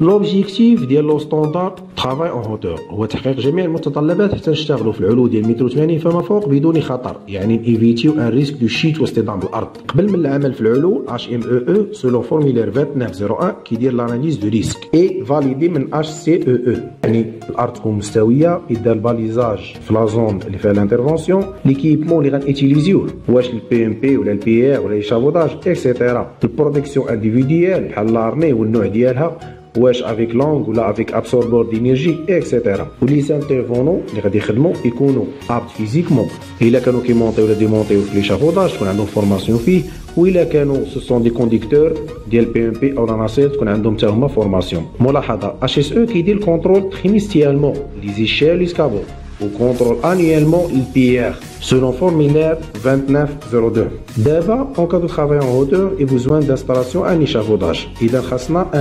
لوبجيكتيف ديال لو ستوندار ترافاي اون هوتور هو تحقيق جميع المتطلبات حتى نشتغلوا في العلو ديال متر 80 فما فوق بدون خطر، يعني ايفيتيو ان ريسك دو شيت واصطدام بالارض. قبل من العمل في العلو HMEE سولو فورميلير 2901 كيدير لاناليز دو ريسك اي فاليدي من HCEE، يعني الارض تكون مستويه، يدار الباليزاج في لا زون اللي فيها الانترفونسيون، ليكيبمون اللي غنيتيليزيوه واش البي ام بي ولا البي ار ولا ليشافوداج اكسيتيرا، البروتيكسيون انديفيديال بحال لارني والنوع ديالها، واش افيك لونغ ولا افيك ابسوربور دينيرجي اكسيتيرا. ولي سانترفونون اللي غادي يخدموا يكونوا ابت فيزيكمون، الا كانوا كيمونطيو ولا ديمونطيو في ليشافوداج تكون عندهم فورماسيون فيه، وإلا كانوا سو سون دي كونديكتور ديال بي ام بي او لاناسيل تكون عندهم حتى هما فورماسيون. ملاحظه HSE كيدير كونترول تريميستيالمون لي زيشيل لي سكابو وكونترول انيوالمون البي ار selon formulaire 2902. D'abord, en cas de travail en hauteur et besoin d'installation à l'échafaudage. Il a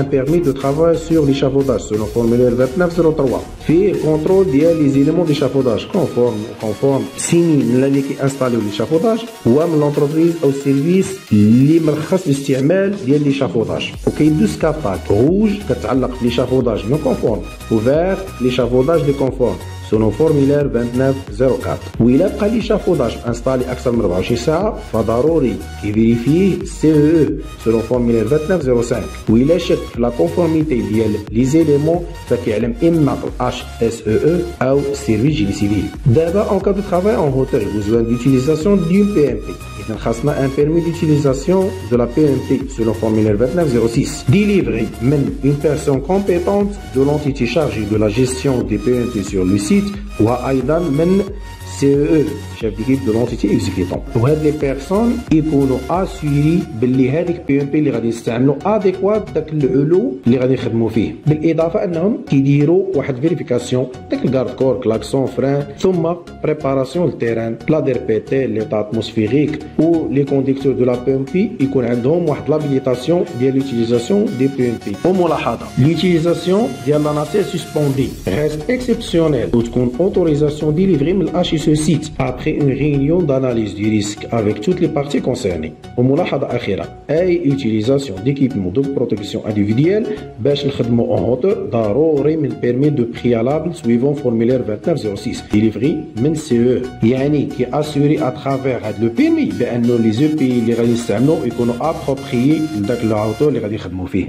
un permis de travail sur l'échafaudage selon formulaire 2903. Fait contrôle des éléments d'échafaudage conforme signé qui installé l'échafaudage ou l'entreprise au service اللي مرخص باستعمال ديال l'échafaudage. وكاين دو سكابات rouge كتعلق l'échafaudage non conforme و vert l'échafaudage de conforme selon formulaire 2904. وإلا بقى l'échafaudage installé أكثر من 24 ساعة فضروري يفيريفيه CEE selon formulaire 2905. وإلا شك في لا كونفورميتي ديال لي زيليمون فكيعلم إما HSEE أو سيرفيس جيني سيفيل. دابا en cas de travail en hauteur et besoin d'utilisation d'une PMP. إذا خاصنا un permis d'utilisation de la PMP selon formulaire 2906 délivré من une personne compétente de l'entité chargée de la gestion des PMP sur le site وأيضا من CEE chef d'équipe de l'entité exécutante. وهاد لي بيرسون يكونوا اسيوري باللي هذيك بي ام بي اللي غادي يستعملوا اديكوات داك العلو اللي غادي يخدموا فيه، بالاضافه انهم كيديروا واحد فيريفيكاسيون داك الكارد كور كلاكسون فران ثم بريباراسيون للتيران لا دير بي تي ليطا اتموسفيريك و لي كونديكتور دو لا بي ام بي يكون عندهم واحد لابيليتاسيون ديال لوتيليزاسيون دي بي ام بي. وملاحظه لوتيليزاسيون ديال لا ناسيل سسبوندي ريست اكسبسيونيل وتكون اوتوريزاسيون ديليفري من الHSE site après une réunion d'analyse du risque avec toutes les parties concernées. وملاحظة أخيرة أي utilisation d'équipements de protection individuelle باش نخدموا en hauteur ضروري من permis de préalable suivant formulaire 2906 délivré من CE، يعني كي assuré à travers هاد لو permis بأنه les EPI اللي غادي يستعملوا يكونوا appropriés لداك العطور اللي غادي يخدموا فيه.